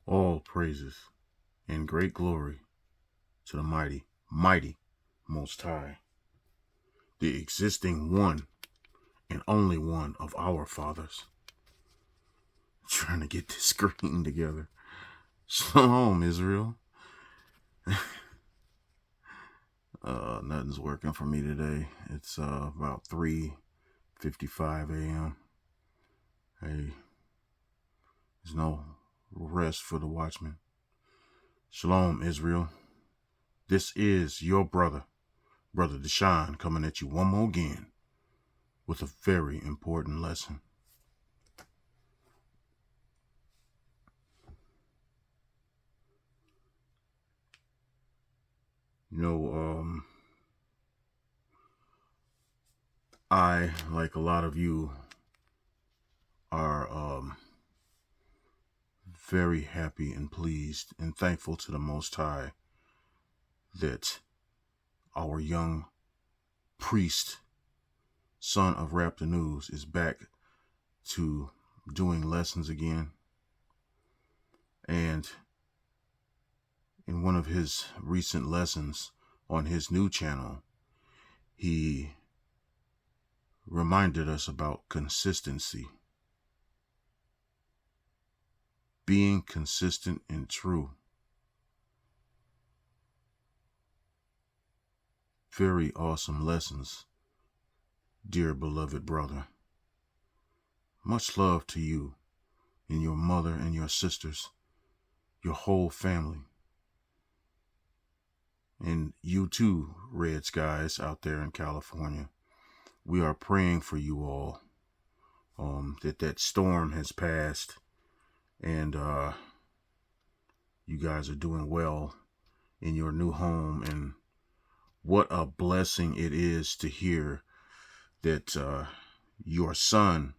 All praises and great glory to the mighty, mighty Most High, the existing one and only one of our fathers. Trying to get this screen together. Shalom, Israel. Nothing's working for me today. It's about 3:55 a.m. Hey, there's no rest for the watchman. Shalom, Israel. This is your brother Deshaun, coming at you one more again with a very important lesson. You know, I, like a lot of you, are very happy and pleased and thankful to the Most High that our young priest, son of Raptor News, is back to doing lessons again. And in one of his recent lessons on his new channel, he reminded us about consistency. Being consistent and true. Very awesome lessons, dear beloved brother. Much love to you and your mother and your sisters, your whole family. And you too, Red Skies out there in California. We are praying for you all, that storm has passed and you guys are doing well in your new home. And what a blessing it is to hear that your son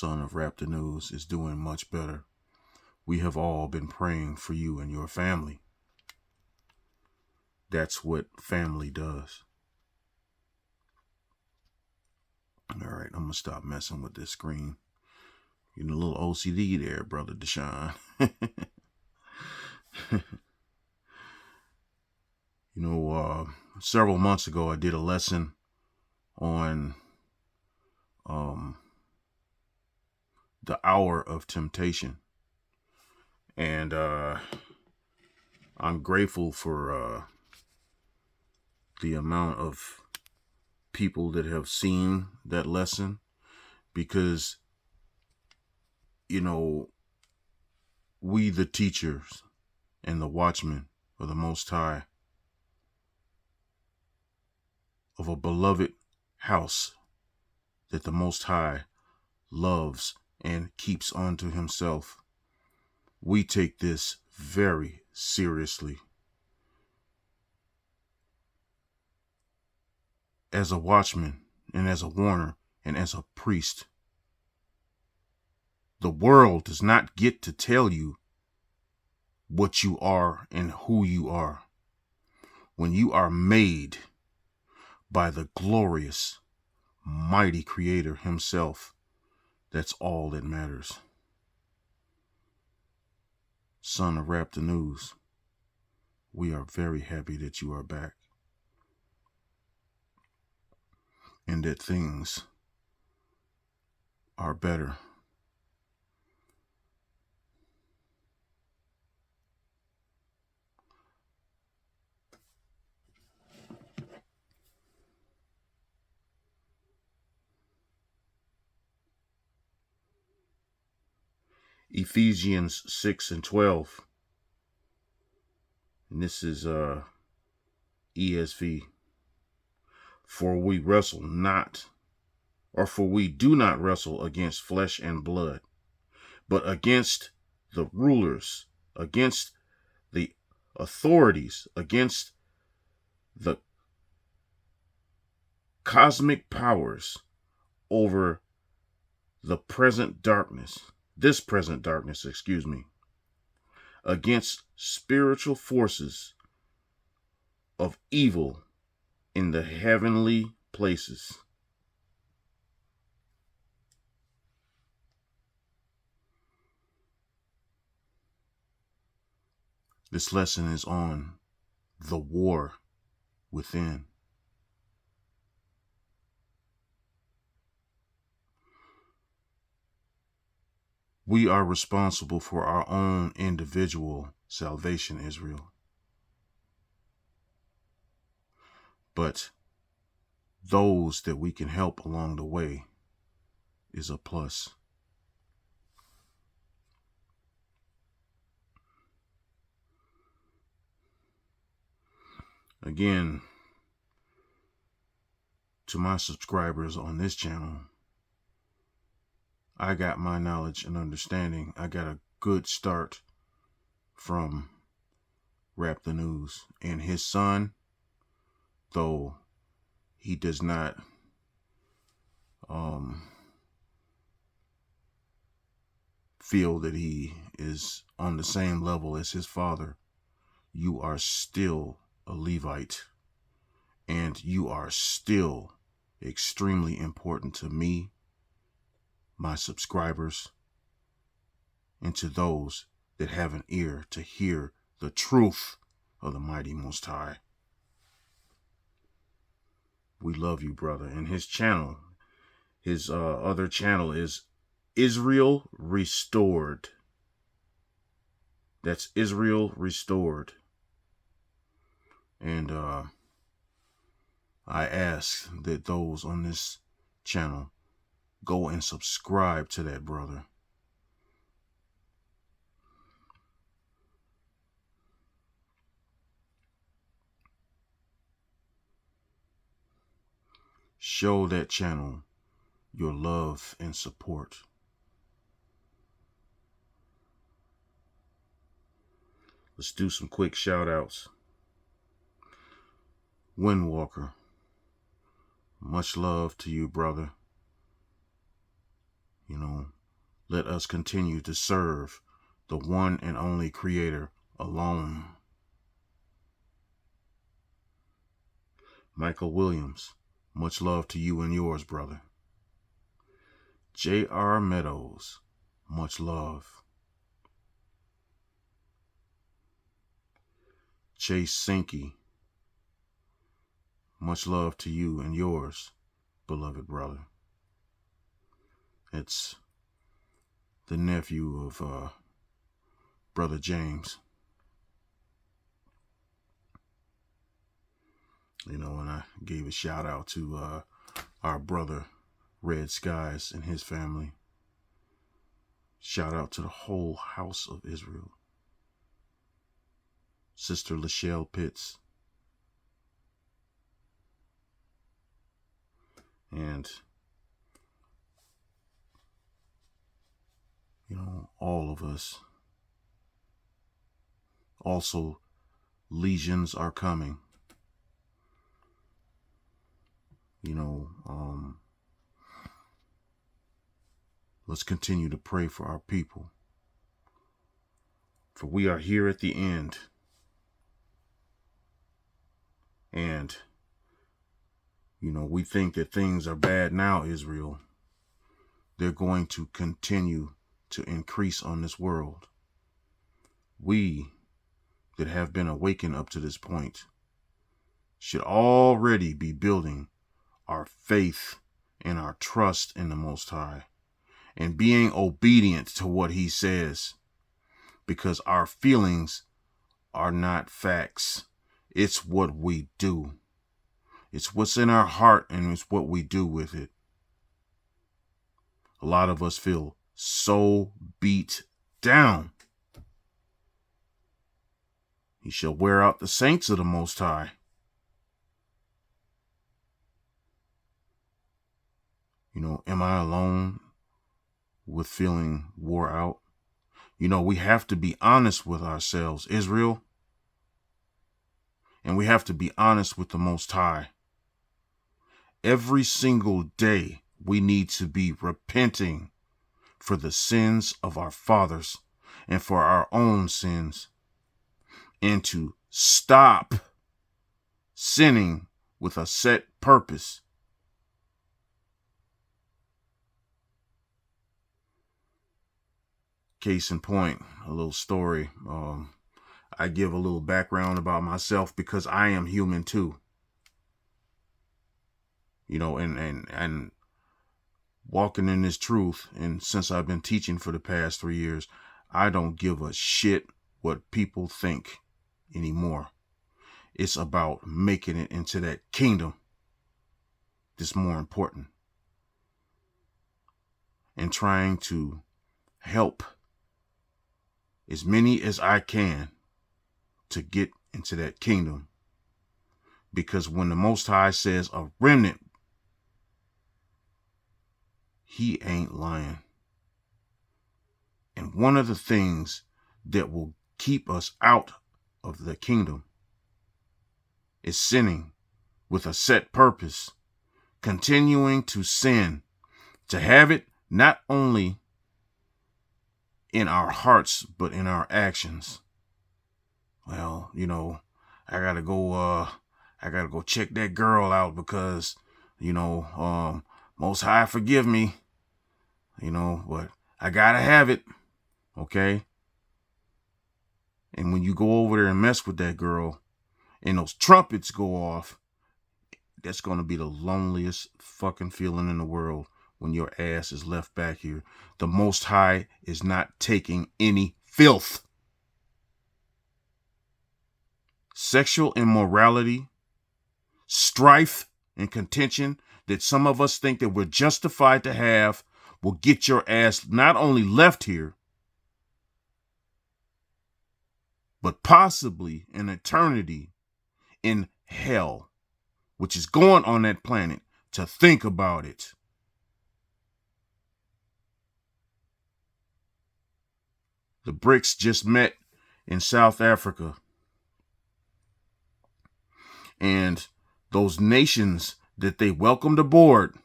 of Raptor News, is doing much better. We have all been praying for you and your family. That's what family does. All right, I'm going to stop messing with this screen. Getting a little OCD there, Brother Deshaun. You know, several months ago, I did a lesson on the hour of temptation. And I'm grateful for the amount of people that have seen that lesson, because, you know, we, the teachers and the watchmen of the Most High, of a beloved house that the Most High loves and keeps unto himself, we take this very seriously. As a watchman and as a warner and as a priest, the world does not get to tell you what you are and who you are. When you are made by the glorious, mighty Creator himself, that's all that matters. Son of Raptor News, we are very happy that you are back and that things are better. Ephesians 6:12. And this is ESV. For we do not wrestle against flesh and blood, but against the rulers, against the authorities, against the cosmic powers over this present darkness, against spiritual forces of evil in the heavenly places. This lesson is on the war within. We are responsible for our own individual salvation, Israel. But those that we can help along the way is a plus. Again, to my subscribers on this channel, I got my knowledge and understanding. I got a good start from Rap the News. And his son, though he does not feel that he is on the same level as his father, you are still a Levite, and you are still extremely important to me, my subscribers, and to those that have an ear to hear the truth of the mighty Most High. We love you, brother. And his channel, his other channel is Israel Restored. That's Israel Restored. And I ask that those on this channel go and subscribe to that brother. Show that channel your love and support. Let's do some quick shout outs. Windwalker, much love to you, brother. You know, let us continue to serve the one and only Creator alone. Michael Williams, much love to you and yours, brother. J.R. Meadows, much love. Chase Sinky, much love to you and yours, beloved brother. It's the nephew of Brother James. You know, and I gave a shout out to our brother Red Skies and his family. Shout out to the whole house of Israel. Sister Lachelle Pitts. And, you know, all of us. Also, legions are coming. You know, let's continue to pray for our people. For we are here at the end. And, you know, we think that things are bad now, Israel. They're going to continue to increase on this world. We that have been awakened up to this point should already be building our faith and our trust in the Most High and being obedient to what He says, because our feelings are not facts. It's what we do. It's what's in our heart, and it's what we do with it. A lot of us feel so beat down. He shall wear out the saints of the Most High. You know, am I alone with feeling wore out? You know, we have to be honest with ourselves, Israel. And we have to be honest with the Most High. Every single day, we need to be repenting for the sins of our fathers and for our own sins, and to stop sinning with a set purpose. Case in point, a little story. I give a little background about myself because I am human too. And walking in this truth, and since I've been teaching for the past 3 years, I don't give a shit what people think anymore. It's about making it into that kingdom that's more important, and trying to help as many as I can to get into that kingdom. Because when the Most High says a remnant, he ain't lying. And one of the things that will keep us out of the kingdom is sinning with a set purpose, continuing to sin, to have it not only in our hearts, but in our actions. Well, I gotta go check that girl out because, Most High forgive me, but I gotta have it. Okay. And when you go over there and mess with that girl and those trumpets go off, that's going to be the loneliest fucking feeling in the world when your ass is left back here. The Most High is not taking any filth. Sexual immorality, strife, and contention that some of us think that we're justified to have will get your ass not only left here, but possibly an eternity in hell, which is going on that planet, to think about it. The BRICS just met in South Africa. And those nations that they welcomed aboard,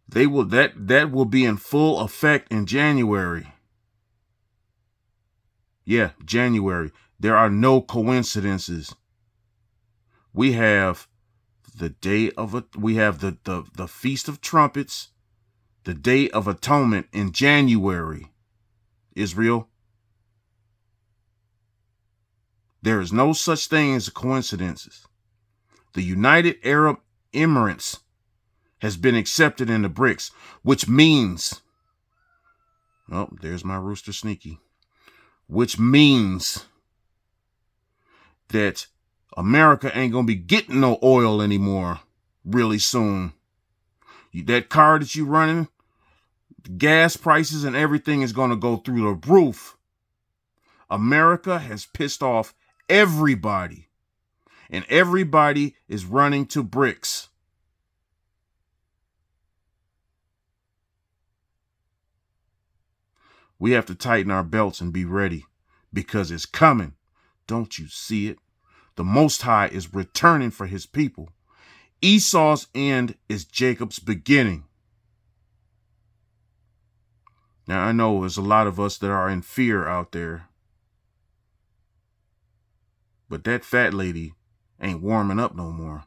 that will be in full effect in January. Yeah, January. There are no coincidences. We have the Feast of Trumpets, the Day of Atonement in January. Israel. There is no such thing as coincidences. The United Arab Emirates has been accepted in the BRICS, which means, oh, there's my rooster Sneaky, which means that America ain't going to be getting no oil anymore really soon. That car that you running, gas prices and everything is going to go through the roof. America has pissed off everybody, and everybody is running to BRICS. We have to tighten our belts and be ready, because it's coming. Don't you see it? The Most High is returning for his people. Esau's end is Jacob's beginning. Now, I know there's a lot of us that are in fear out there, but that fat lady ain't warming up no more.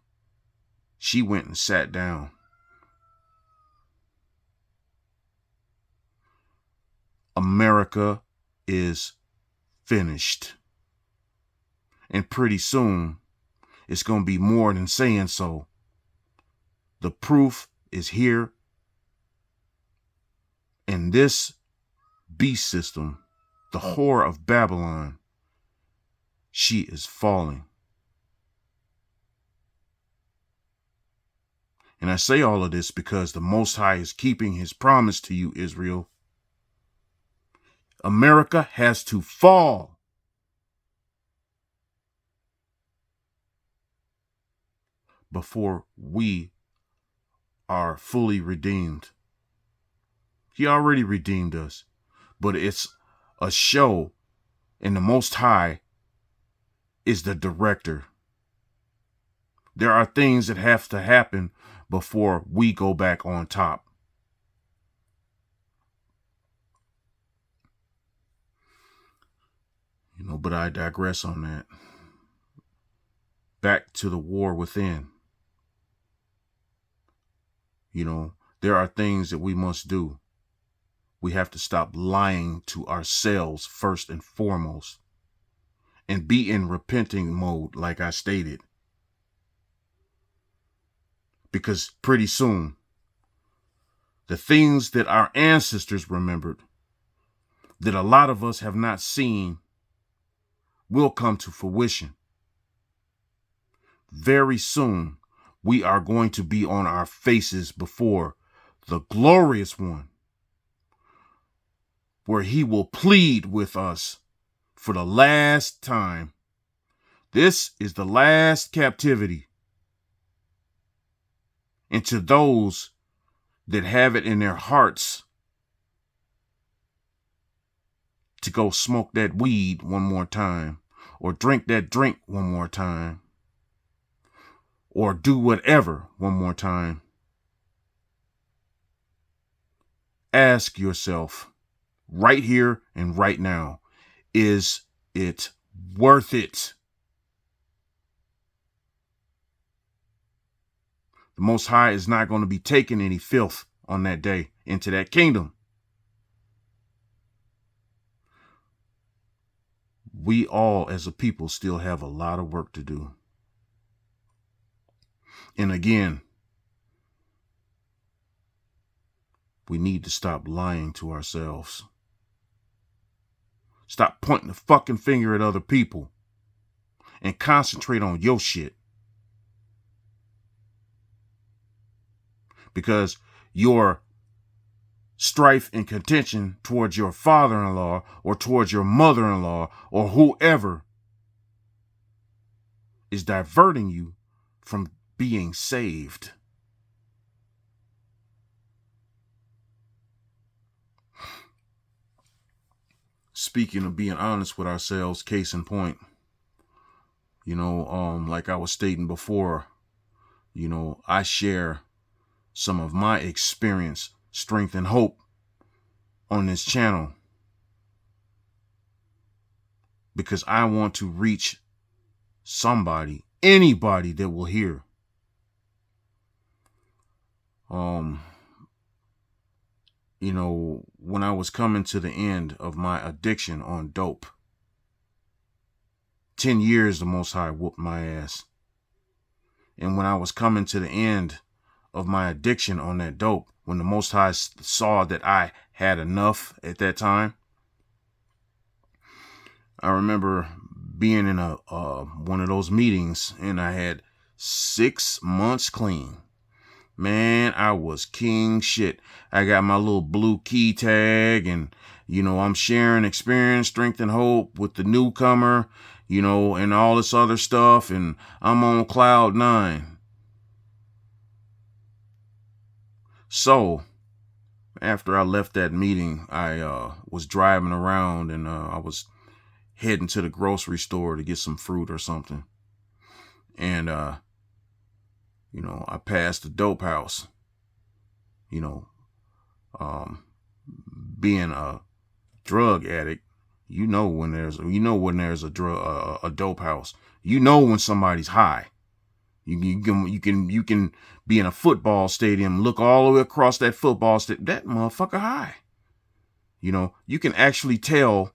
She went and sat down. America is finished. And pretty soon, it's going to be more than saying so. The proof is here. And this beast system, the whore of Babylon, she is falling. And I say all of this because the Most High is keeping his promise to you, Israel. America has to fall before we are fully redeemed. He already redeemed us, but it's a show, and the Most High is the director. There are things that have to happen before we go back on top. But I digress on that. Back to the war within. There are things that we must do. We have to stop lying to ourselves first and foremost. and be in repenting mode, like I stated. Because pretty soon, the things that our ancestors remembered, that a lot of us have not seen, will come to fruition. Very soon, we are going to be on our faces before the glorious one, where he will plead with us for the last time. This is the last captivity. And to those that have it in their hearts to go smoke that weed one more time, or drink that drink one more time, or do whatever one more time, ask yourself right here and right now, is it worth it? The Most High is not going to be taking any filth on that day into that kingdom. We all as a people still have a lot of work to do. And again, we need to stop lying to ourselves. Stop pointing the fucking finger at other people and concentrate on your shit. Because your strife and contention towards your father-in-law or towards your mother-in-law or whoever is diverting you from being saved. Speaking of being honest with ourselves, case in point, like I was stating before, I share some of my experience, strength, and hope on this channel because I want to reach somebody, anybody that will hear. When I was coming to the end of my addiction on dope, 10 years the Most High whooped my ass. And when I was coming to the end of my addiction on that dope, when the Most High saw that I had enough at that time, I remember being in one of those meetings, and I had 6 months clean. Man, I was king shit. I got my little blue key tag, and I'm sharing experience, strength, and hope with the newcomer, and all this other stuff, and I'm on cloud 9. So after I left that meeting, I was driving around, and I was heading to the grocery store to get some fruit or something. And, I passed the dope house, being a drug addict, when there's a dope house, when somebody's high. You can be in a football stadium, look all the way across that football stadium, that motherfucker high. You can actually tell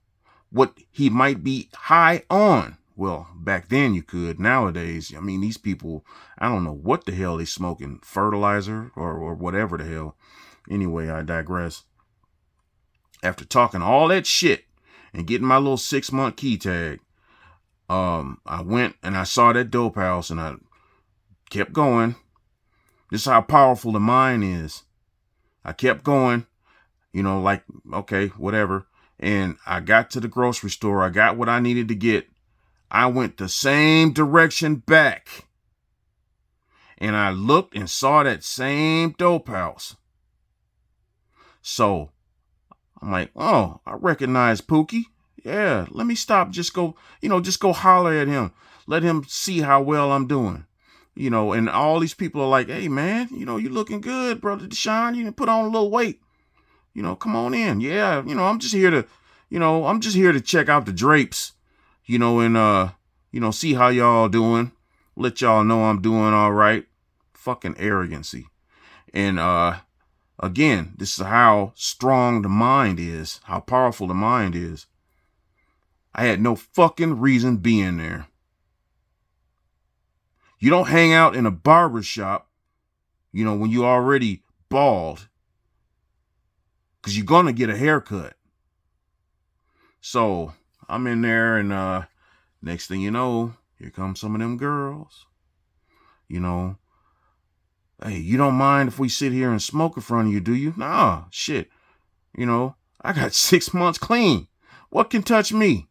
what he might be high on. Well, back then you could. Nowadays, these people, I don't know what the hell they smoking, fertilizer or whatever the hell. Anyway, I digress. After talking all that shit and getting my little 6-month key tag, I went and I saw that dope house, and I kept going. This is how powerful the mind is. I kept going, okay, whatever. And I got to the grocery store. I got what I needed to get. I went the same direction back. And I looked and saw that same dope house. So I'm like, oh, I recognize Pookie. Yeah, let me stop. Just go holler at him. Let him see how well I'm doing. And all these people are like, hey, man, you looking good, Brother Deshaun. You put on a little weight. Come on in. Yeah, I'm just here to check out the drapes, and, see how y'all doing. Let y'all know I'm doing all right. Fucking arrogancy. And, again, this is how strong the mind is, how powerful the mind is. I had no fucking reason being there. You don't hang out in a barber shop, when you already bald, because you're going to get a haircut. So I'm in there, and next thing you know, here come some of them girls. Hey, you don't mind if we sit here and smoke in front of you, do you? Nah, shit. I got 6 months clean. What can touch me?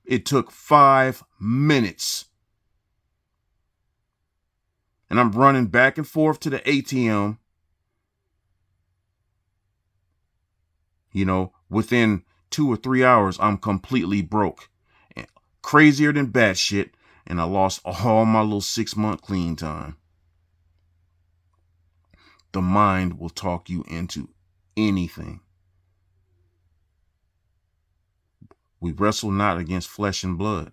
It took 5 minutes. And I'm running back and forth to the ATM. Within 2 or 3 hours, I'm completely broke. Crazier than batshit. And I lost all my little 6-month clean time. The mind will talk you into anything. We wrestle not against flesh and blood,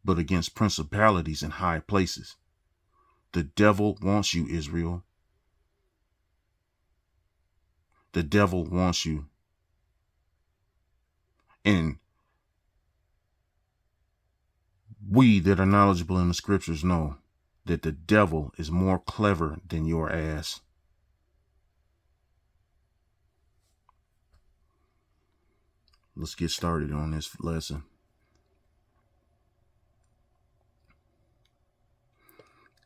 but against principalities in high places. The devil wants you, Israel. The devil wants you. And we that are knowledgeable in the scriptures know that the devil is more clever than your ass. Let's get started on this lesson.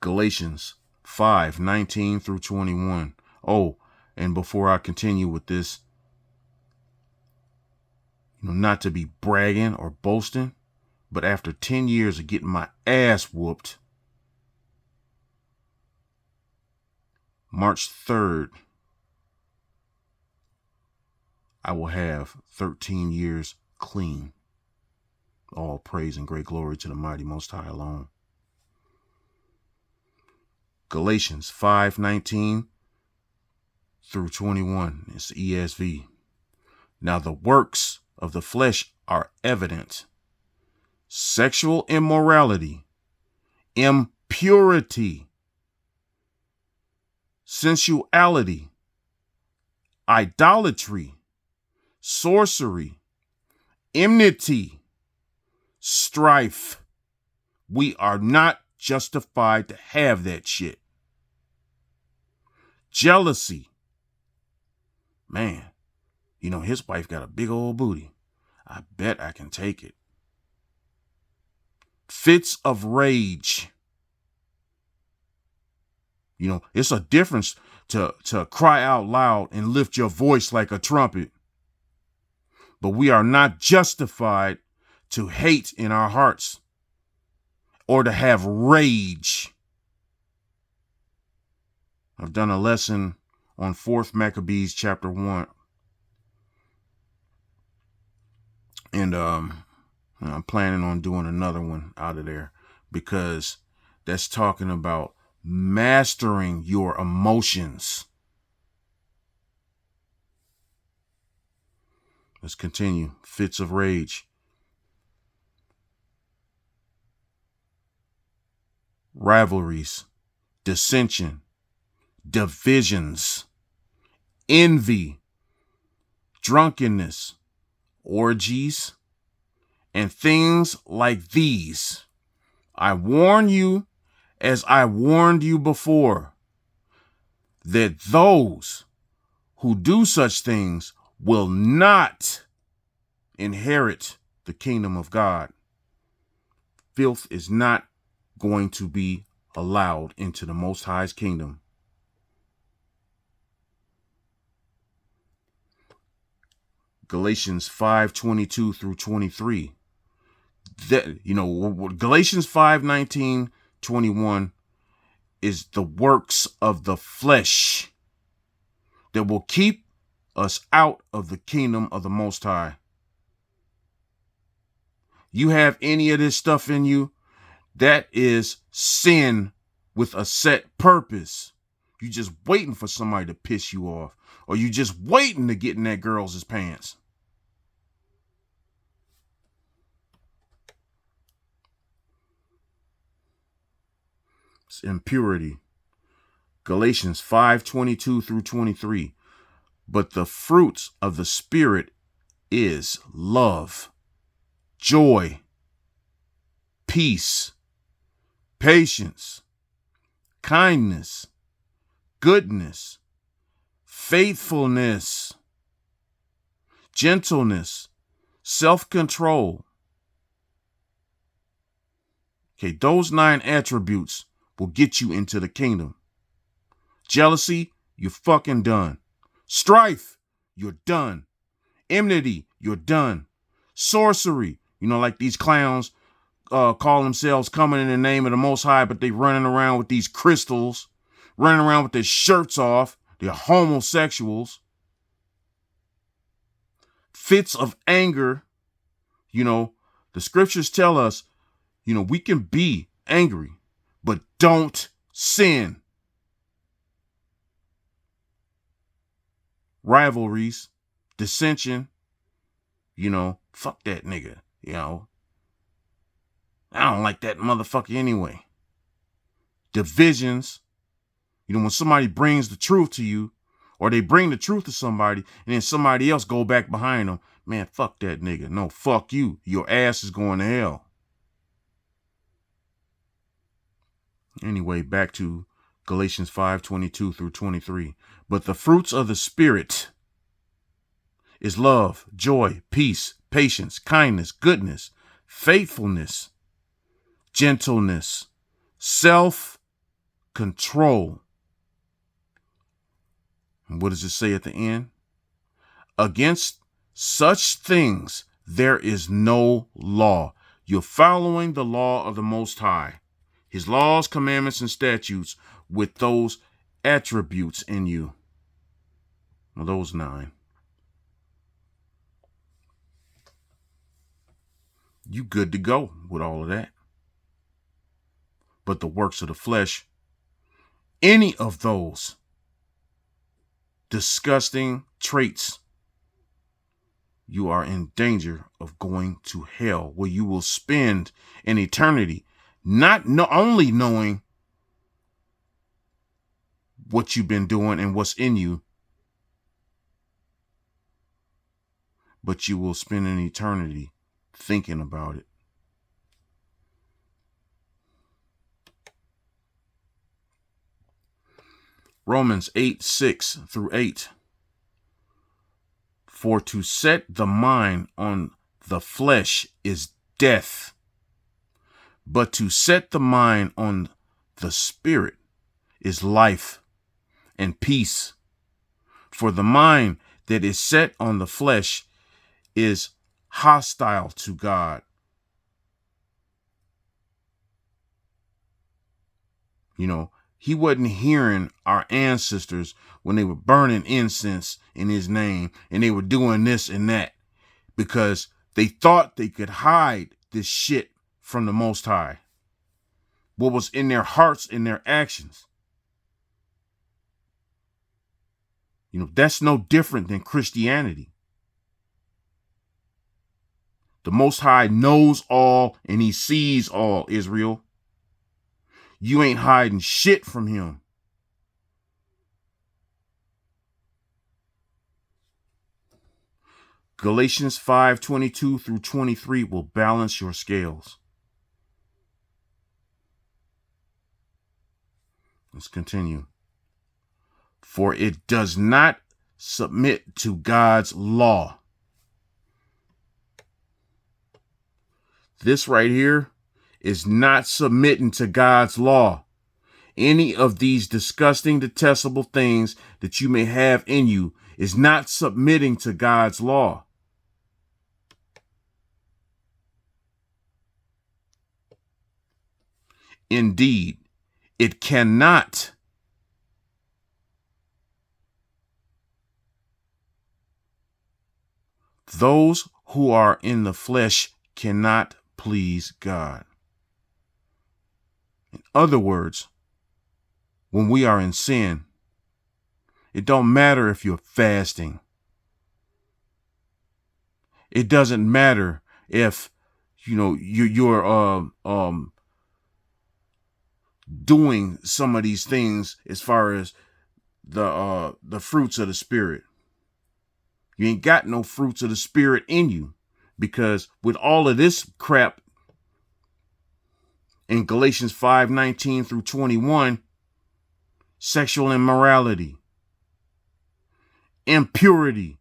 Galatians 5:19 through 21. Oh, and before I continue with this, not to be bragging or boasting, but after 10 years of getting my ass whooped, March 3rd, I will have 13 years clean. All praise and great glory to the mighty Most High alone. Galatians 5:19 through 21. It's ESV. Now the works of the flesh are evident: sexual immorality, impurity, sensuality, idolatry, sorcery, enmity, strife. We are not justified to have that shit. Jealousy. Man, his wife got a big old booty. I bet I can take it. Fits of rage. It's a difference to cry out loud and lift your voice like a trumpet. But we are not justified to hate in our hearts or to have rage. I've done a lesson on 4th Maccabees chapter 1. And I'm planning on doing another one out of there, because that's talking about mastering your emotions. Let's continue. Fits of rage. Rivalries, dissension, divisions, envy, drunkenness, orgies, and things like these. I warn you, as I warned you before, that those who do such things will not inherit the kingdom of God. Filth is not going to be allowed into the Most High's kingdom. Galatians 5:22 through 23. Galatians 5:19, 21 is the works of the flesh that will keep us out of the kingdom of the Most High. You have any of this stuff in you, that is sin with a set purpose. You just waiting for somebody to piss you off, or you just waiting to get in that girl's pants. It's impurity. Galatians 5:22 through 23. But the fruits of the Spirit is love, joy, peace, patience, kindness, goodness, faithfulness, gentleness, self-control. Okay, those 9 attributes will get you into the kingdom. Jealousy, you're fucking done. Strife, you're done. Enmity, you're done. Sorcery, like these clowns call themselves coming in the name of the Most High, but they running around with these crystals, running around with their shirts off. They're homosexuals. Fits of anger, the scriptures tell us, we can be angry, but don't sin. Rivalries, dissension, fuck that nigga, I don't like that motherfucker anyway. Divisions, when somebody brings the truth to you, or they bring the truth to somebody, and then somebody else go back behind them, man, fuck that nigga. No, fuck you. Your ass is going to hell. Anyway, back to Galatians 5:22 through 23. But the fruits of the Spirit is love, joy, peace, patience, kindness, goodness, faithfulness, gentleness, self-control. And what does it say at the end? Against such things there is no law. You're following the law of the Most High, his laws, commandments, and statutes with those attributes in you. Well, those 9. You good to go with all of that. But the works of the flesh, any of those disgusting traits, you are in danger of going to hell, where you will spend an eternity not only knowing what you've been doing and what's in you, but you will spend an eternity thinking about it. Romans 8:6 through 8. For to set the mind on the flesh is death, but to set the mind on the Spirit is life and peace. For the mind that is set on the flesh is hostile to God. He wasn't hearing our ancestors when they were burning incense in his name and they were doing this and that because they thought they could hide this shit from the Most High. What was in their hearts and their actions. That's no different than Christianity. The Most High knows all and he sees all, Israel. You ain't hiding shit from him. Galatians 5:22 through 23 will balance your scales. Let's continue. For it does not submit to God's law. This right here is not submitting to God's law. Any of these disgusting, detestable things that you may have in you is not submitting to God's law. Indeed, it cannot. Those who are in the flesh cannot please God. In other words, when we are in sin, it don't matter if you're fasting. It doesn't matter if you're doing some of these things as far as the fruits of the Spirit. You ain't got no fruits of the Spirit in you. Because with all of this crap in Galatians 5:19 through 21, sexual immorality, impurity,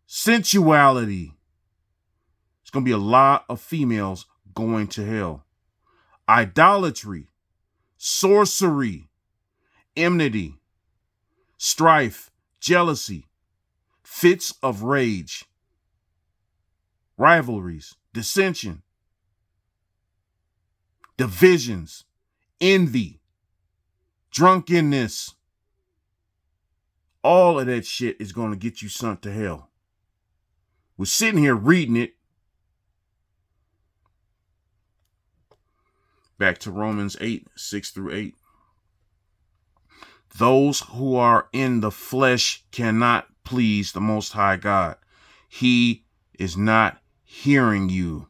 sensuality, there's going to be a lot of females going to hell. Idolatry, sorcery, enmity, strife, jealousy, fits of rage, rivalries, dissension, divisions, envy, drunkenness. All of that shit is going to get you sent to hell. We're sitting here reading it. Back to Romans 8:6 through 8. Those who are in the flesh cannot please the Most High God. He is not hearing you.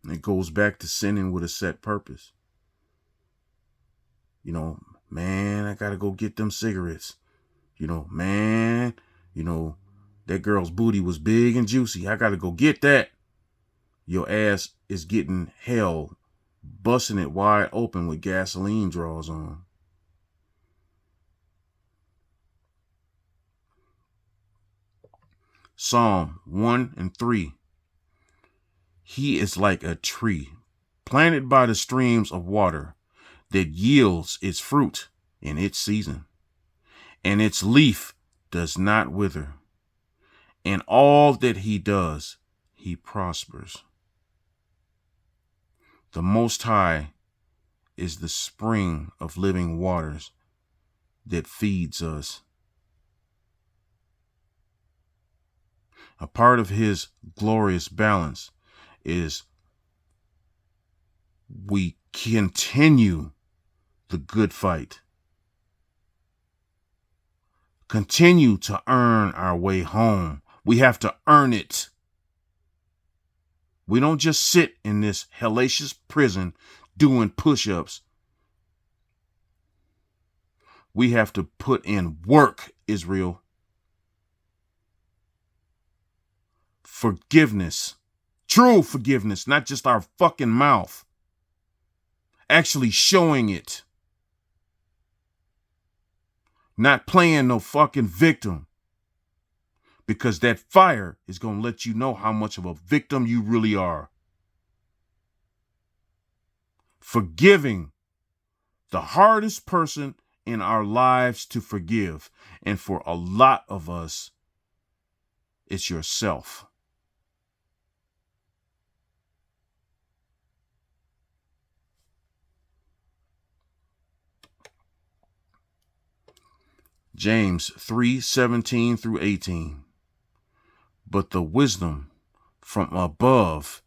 And it goes back to sinning with a set purpose. You know, man, I got to go get them cigarettes. You know, man, you know, that girl's booty was big and juicy. I got to go get that. Your ass is getting hell, busting it wide open with gasoline draws on. Psalm 1 and 3. He is like a tree planted by the streams of water that yields its fruit in its season, and its leaf does not wither. In all that he does, he prospers. The Most High is the spring of living waters that feeds us. A part of his glorious balance is we continue the good fight. Continue to earn our way home. We have to earn it. We don't just sit in this hellacious prison doing push-ups. We have to put in work, Israel. Forgiveness. True forgiveness, not just our fucking mouth. Actually showing it. Not playing no fucking victim. Because that fire is going to let you know how much of a victim you really are. Forgiving. The hardest person in our lives to forgive. And for a lot of us, it's yourself. James 3:17 through 18. But the wisdom from above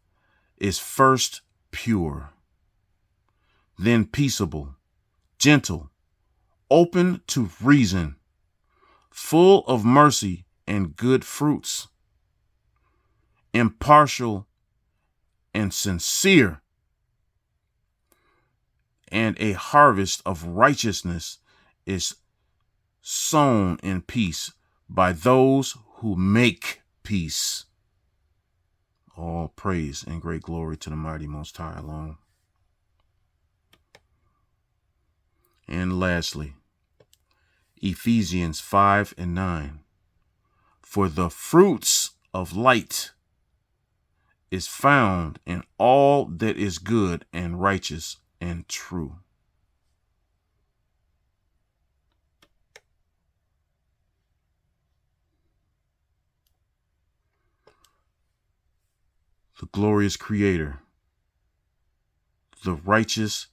is first pure, then peaceable, gentle, open to reason, full of mercy and good fruits, impartial and sincere, and a harvest of righteousness is sown in peace by those who make peace. All praise and great glory to the mighty Most High alone. And lastly, Ephesians 5 and 9. For the fruits of light is found in all that is good and righteous and true. The glorious Creator, the righteous,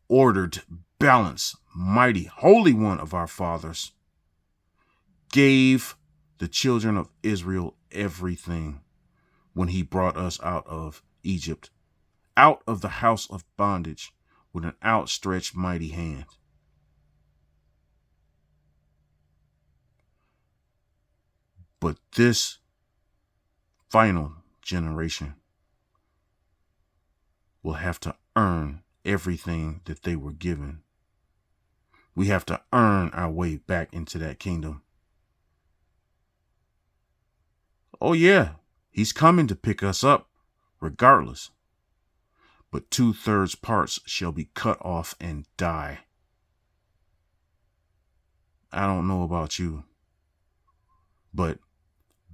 ordered, balanced, mighty, holy one of our fathers, gave the children of Israel everything when he brought us out of Egypt, out of the house of bondage, with an outstretched mighty hand. But this final generation will have to earn everything that they were given. We have to earn our way back into that kingdom. Oh yeah, he's coming to pick us up regardless. But 2/3 parts shall be cut off and die. I don't know about you, but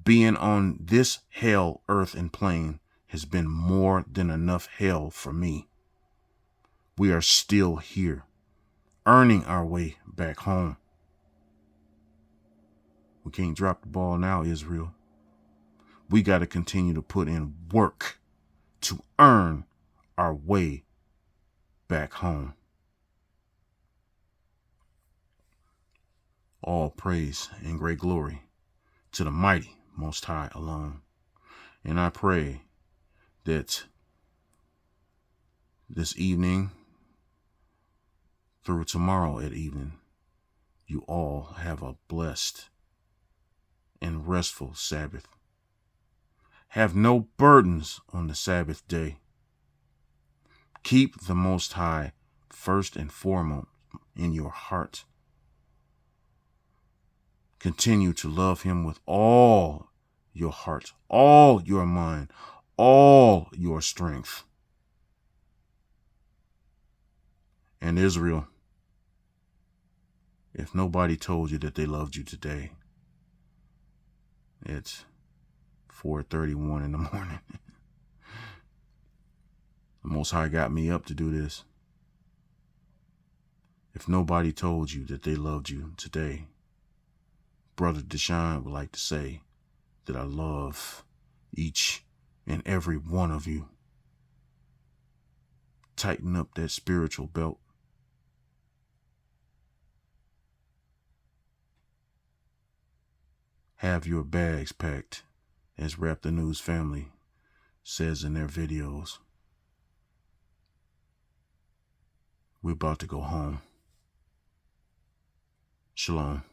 being on this hell, earth, and plane has been more than enough hell for me. We are still here, earning our way back home. We can't drop the ball now, Israel. We got to continue to put in work to earn our way back home. All praise and great glory to the mighty Most High alone. And I pray that this evening through tomorrow at evening, you all have a blessed and restful Sabbath. Have no burdens on the Sabbath day. Keep the Most High first and foremost in your heart. Continue to love him with all your heart, all your mind, all your strength. And Israel, if nobody told you that they loved you today, it's 4:31 in the morning. The Most High got me up to do this. If nobody told you that they loved you today, Brother Deshaun would like to say that I love each and every one of you. Tighten up that spiritual belt. Have your bags packed, as Rap the News family says in their videos. We're about to go home. Shalom.